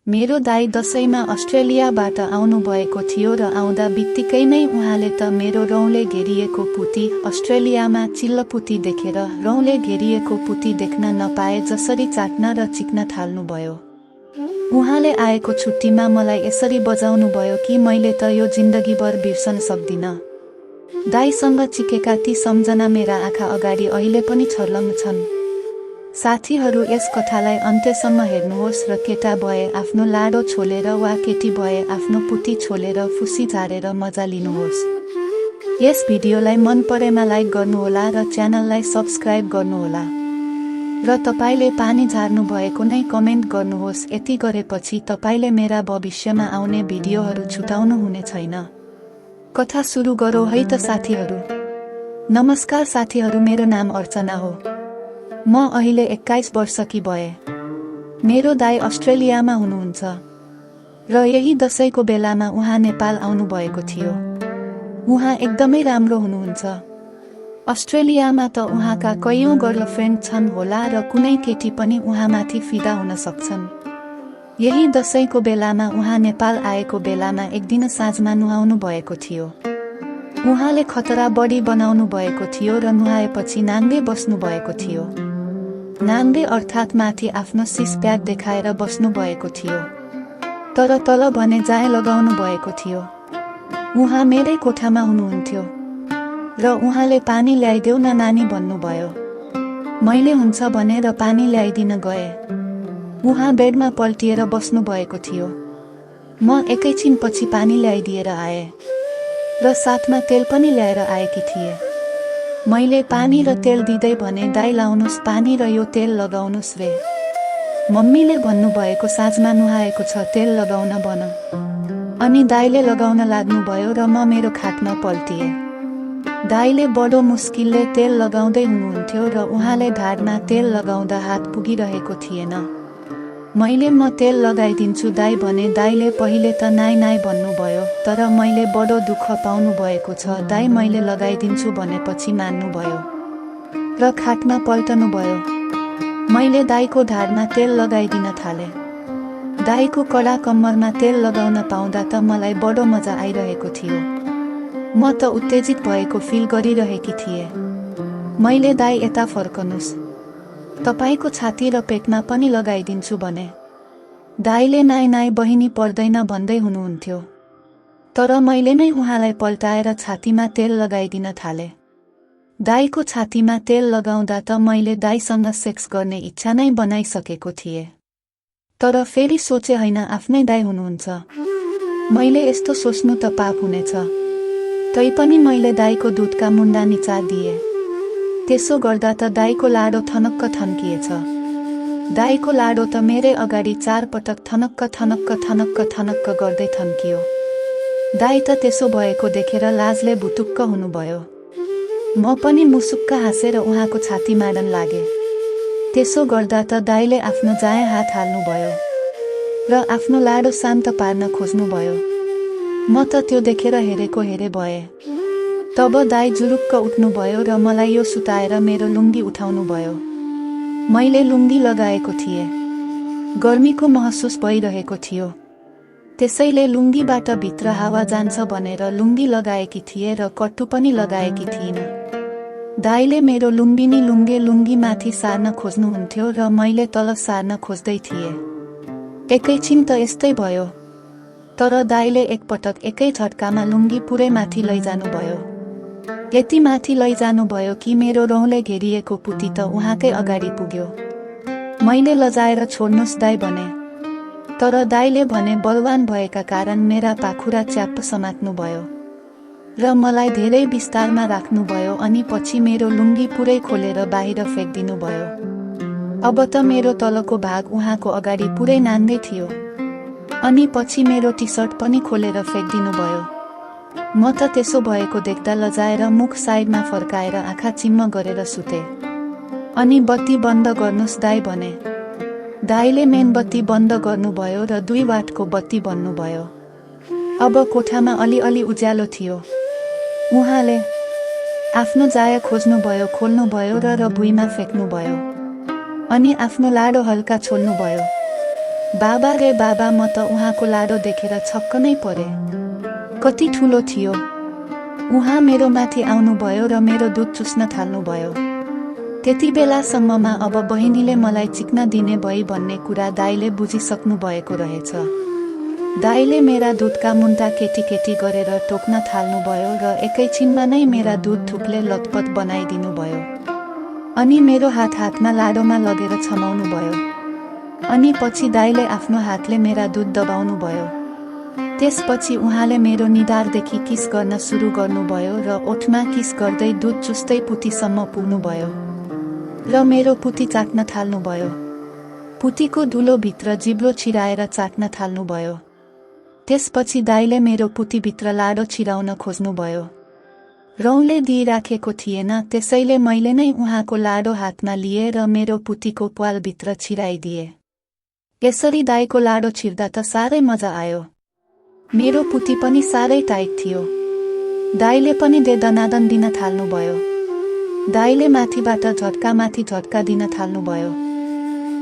मेरो दाइ दशैंमा अस्ट्रेलियाबाट आउनुभएको थियो र आउँदा बित्तिकै नै उहाँले त मेरो रौँले घेरिएको पुती अस्ट्रेलियामा चिल्लपुती देखेर रौँले घेरिएको पुती देख्न नपाए जसरी चाट्न र चिक्न थाल्नुभयो। उहाँले आएको छुट्टीमा मलाई यसरी बजाउनुभयो कि मैले त यो जिन्दगीभर बिर्सन सक्दिन। दाइसँग चिकेका ती सम्झना मेरा आँखा अगाडि अहिले पनि छर्लङ्ग छन्। साथीहरू, यस कथालाई अन्त्यसम्म हेर्नुहोस् र केटा भए आफ्नो लाडो छोलेर वा केटी भए आफ्नो पुती छोलेर फुसी झारेर मजा लिनुहोस्। यस भिडियोलाई मन परेमा लाइक गर्नुहोला र च्यानललाई सब्स्क्राइब गर्नुहोला र तपाईले पानी झार्नु भएको नै कमेन्ट गर्नुहोस्। यति गरेपछि तपाईले मेरा भविष्यमा आउने भिडियोहरू छुटाउनु हुने छैन। कथा सुरु गरौँ है त साथीहरू। नमस्कार साथीहरू, मेरो नाम अर्चना हो। म अहिले 21 वर्षकी भए। मेरो दाइ अस्ट्रेलियामा हुनुहुन्छ र यही दशैंको बेलामा उहाँ नेपाल आउनुभएको थियो। उहाँ एकदमै राम्रो हुनुहुन्छ। अस्ट्रेलियामा त उहाँका कयौं गर्लफ्रेन्ड छन् होला र कुनै केटी पनि उहाँमाथि फिदा हुन सक्छन्। यही दशैंको बेलामा उहाँ नेपाल आएको बेलामा एक दिन साँझमा नुहाउनु भएको थियो। उहाँले खतरा बढी बनाउनु भएको थियो र नुहाएपछि नाङ्गे बस्नु भएको थियो। नाङ्गे अर्थात् माथि आफ्नो सिस प्याक देखाएर बस्नु भएको थियो, तर तल भने जाय लगाउनु भएको थियो। उहाँ मेरै कोठामा हुनुहुन्थ्यो र उहाँले पानी ल्याइदेऊ न नानी भन्नुभयो। मैले हुन्छ भनेर पानी ल्याइदिन गए। उहाँ बेडमा पल्टिएर बस्नु भएको थियो। म एकैछिनपछि पानी ल्याइदिएर आए र साथमा तेल पनि ल्याएर आएकी थिए। मैले पानी र तेल दिँदै भने दाइ लाउनुस् पानी र यो तेल लगाउनुस् रे। मम्मीले भन्नुभएको साँझमा नुहाएको छ, तेल लगाउन भन। अनि दाइले लगाउन लाग्नुभयो र म मेरो खाटमा पल्टिए। दाइले बडो मुस्किलले तेल लगाउँदै हुनुहुन्थ्यो र उहाँले ढाडमा तेल लगाउँदा हात पुगिरहेको थिएन। मैले म तेल लगाइदिन्छु दाइ भने दाइले पहिले त नाइ नाइ भन्नुभयो, तर मैले बडो दुःख पाउनु भएको छ दाइ मैले लगाइदिन्छु भनेपछि मान्नुभयो र खाटमा पल्टनुभयो। मैले दाइको ढाडमा तेल लगाइदिन थाले। दाइको कडा कम्मरमा तेल लगाउन पाउँदा त मलाई बडो मजा आइरहेको थियो। म त उत्तेजित भएको फिल गरिरहेकी थिएँ। मैले दाइ यता फर्कनुस्, तपाईको छाती र पेटमा पनि लगाइदिन्छु भने। दाइले नाइ नाइ बहिनी पर्दैन भन्दै हुनुहुन्थ्यो, तर मैले नै उहाँलाई पल्टाएर छातीमा तेल लगाइदिन थाले। दाइको छातीमा तेल लगाउँदा त मैले दाइसँग सेक्स गर्ने इच्छा नै बनाइसकेको थिएँ। तर फेरि सोचे होइन, आफ्नै दाइ हुनुहुन्छ, मैले यस्तो सोच्नु त पाप हुनेछ। तैपनि मैले दाइको दुधका मुन्डा निचादिए। त्यसो गर्दा त दाइको लाडो थनक्क थन्किएछ। दाइको लाडो त मेरै अगाडि 4 पटक थनक्क थनक्क थनक्क थनक्क गर्दै थन्कियो। दाइ त त्यसो भएको देखेर लाजले भुटुक्क हुनुभयो। म पनि मुसुक्क हाँसेर उहाँको छाती माडन लागे। त्यसो गर्दा त दाइले आफ्नो जाय हात हाल्नुभयो र आफ्नो लाडो शान्त पार्न खोज्नुभयो। म त त्यो देखेर हेरेको हेरे भए। तब दाइ जुरुक्क उठ्नुभयो र मलाई यो सुताएर मेरो लुङ्गी उठाउनुभयो। मैले लुङ्गी लगाएको थिएँ। गर्मीको महसुस भइरहेको थियो, त्यसैले लुङ्गीबाट भित्र हावा जान्छ भनेर लुङ्गी लगाएकी थिएँ र कट्टु पनि लगाएकी थिइनँ। दाइले मेरो लुम्बिनी लुङ्गी माथि सार्न खोज्नुहुन्थ्यो र मैले तल सार्न खोज्दै थिएँ। एकैछिन त यस्तै भयो, तर दाइले एकपटक एकै झट्कामा लुङ्गी पुरै माथि लैजानुभयो। यति माथि लैजानुभयो कि मेरो रौँले घेरिएको पुती त उहाँकै अगाडि पुग्यो। मैले लजाएर छोड्नुस् दाइ भने, तर दाइले भने बलवान भएका कारण मेरा पाखुरा च्याप्प समात्नुभयो र मलाई धेरै विस्तारमा राख्नुभयो। अनि पछि मेरो लुङ्गी पुरै खोलेर बाहिर फ्याँक्दिनुभयो। अब त मेरो तलको भाग उहाँको अगाडि पुरै नाङ्गै थियो। अनि पछि मेरो टी सर्ट पनि खोलेर फ्याँक्दिनुभयो। म त त्यसो भएको देख्दा लजाएर मुख साइडमा फर्काएर आँखा चिम्म गरेर सुते। अनि बत्ती बन्द गर्नुस् दाइ भने। दाइले मेनबत्ती बन्द गर्नुभयो र 2 वाटको बत्ती बन्नुभयो। अब कोठामा अलिअलि उज्यालो थियो। उहाँले आफ्नो जाय खोज्नुभयो, खोल्नुभयो र भुइँमा फ्याँक्नुभयो। अनि आफ्नो लाडो हल्का छोड्नुभयो। बाबा रे बाबा, म त उहाँको लाडो देखेर छक्क नै परे। कति ठुलो थियो। उहाँ मेरो माथि आउनुभयो र मेरो दुध चुस्न थाल्नुभयो। त्यति बेलासम्ममा अब बहिनीले मलाई चिक्न दिने भई भन्ने कुरा दाइले बुझिसक्नु भएको रहेछ। दाइले मेरा दुधका मुन्टा केटी गरेर टोक्न थाल्नुभयो र एकैछिनमा नै मेरा दुध थुप्ले लतपत बनाइदिनु भयो। अनि मेरो हातमा लाडोमा लगेर छमाउनु भयो। अनि पछि दाइले आफ्नो हातले मेरा दुध दबाउनु भयो। त्यसपछि उहाँले मेरो निधारदेखि किस गर्न सुरु गर्नुभयो र ओठमा किस गर्दै दुध चुस्दै पुतीसम्म पुग्नुभयो र मेरो पुती चाट्न थाल्नुभयो। पुतीको धुलोभित्र जिब्रो छिराएर चाट्न थाल्नुभयो। त्यसपछि दाइले मेरो पुतीभित्र लाडो छिराउन खोज्नुभयो। रौँले दिइराखेको थिएन, त्यसैले मैले नै उहाँको लाडो हातमा लिए र मेरो पुतीको प्वालभित्र छिराइदिए। यसरी दाइको लाडो छिर्दा त साह्रै मजा आयो। मेरो पुती पनि साह्रै टाइट थियो। दाइले पनि दे दनादन दिन थाल्नुभयो। दाइले माथिबाट झट्कामाथि झट्का दिन थाल्नुभयो।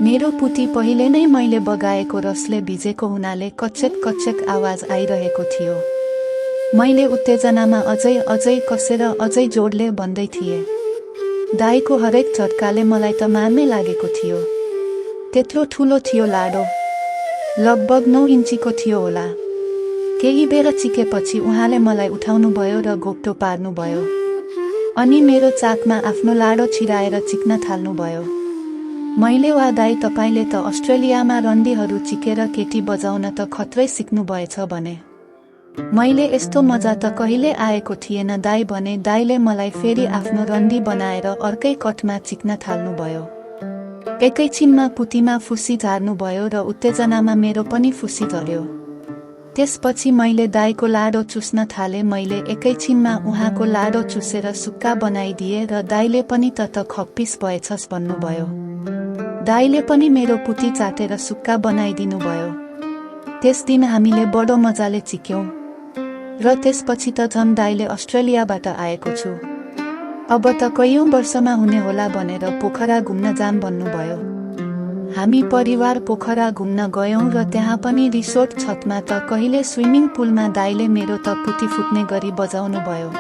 मेरो पुती पहिले नै मैले बगाएको रसले भिजेको हुनाले कच्चेक आवाज आइरहेको थियो। मैले उत्तेजनामा अझै कसेर अझै जोडले भन्दै थिएँ। दाइको हरेक झट्काले मलाई त मार्नै लागेको थियो। त्यत्रो ठुलो थियो लाडो। लगभग 9 इन्चीको थियो होला। केही बेर चिकेपछि उहाँले मलाई उठाउनुभयो र घोप्टो पार्नुभयो। अनि मेरो चाकमा आफ्नो लाडो छिराएर चिक्न थाल्नुभयो। मैले वा दाइ, तपाईले त अस्ट्रेलियामा रन्डीहरू चिकेर केटी बजाउन त खत्रै सिक्नु भएछ भने। मैले यस्तो मजा त कहिले आएको थिएन दाइ भने। दाइले मलाई फेरि आफ्नो रन्डी बनाएर अर्कै कटमा चिक्न थाल्नुभयो। एकैछिनमा पुतीमा फुसी झार्नुभयो र उत्तेजनामा मेरो पनि फुसी झर्यो। त्यसपछि मैले दाइको लाडो चुस्न थालेँ। मैले एकैछिनमा उहाँको लाडो चुसेर सुक्का बनाइदिए र दाइले पनि त खप्पिस भएछस् भन्नुभयो। दाइले पनि मेरो पुती चाटेर सुक्का बनाइदिनु भयो। त्यस दिन हामीले बडो मजाले चिक्यौं र त्यसपछि त झन् दाइले अस्ट्रेलियाबाट आएको छु, अब त कैयौं वर्षमा हुने होला भनेर पोखरा घुम्न जाम भन्नुभयो। हामी परिवार पोखरा घुम्न गयौं र त्यहाँ पनि रिसोर्ट छतमा त कहिले स्विमिङ पुलमा दाइले मेरो त पुती फुट्ने गरी बजाउनु भयो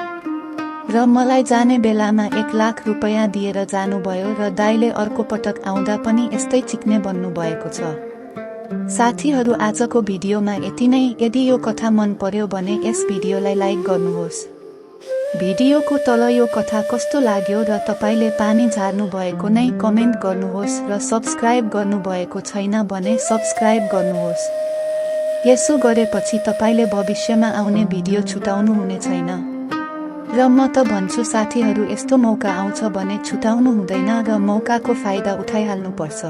र मलाई जाने बेलामा 1 लाख रुपैयाँ दिएर जानुभयो र दाइले अर्को पटक आउँदा पनि यस्तै चिक्ने भन्नुभएको छ। साथीहरू, आजको भिडियोमा यति नै। यदि यो कथा मन पर्यो भने यस भिडियोलाई लाइक गर्नुहोस्। भिडियोको तल यो कथा कस्तो लाग्यो र तपाईले पानी झार्नु भएको नै कमेन्ट गर्नुहोस् र सब्स्क्राइब गर्नुभएको छैन भने सब्स्क्राइब गर्नुहोस्। यसो गरेपछि तपाईले भविष्यमा आउने भिडियो छुटाउनु हुने छैन। र म त भन्छु साथीहरू, यस्तो मौका आउँछ भने छुटाउनु हुँदैन र मौकाको फाइदा उठाइहाल्नुपर्छ।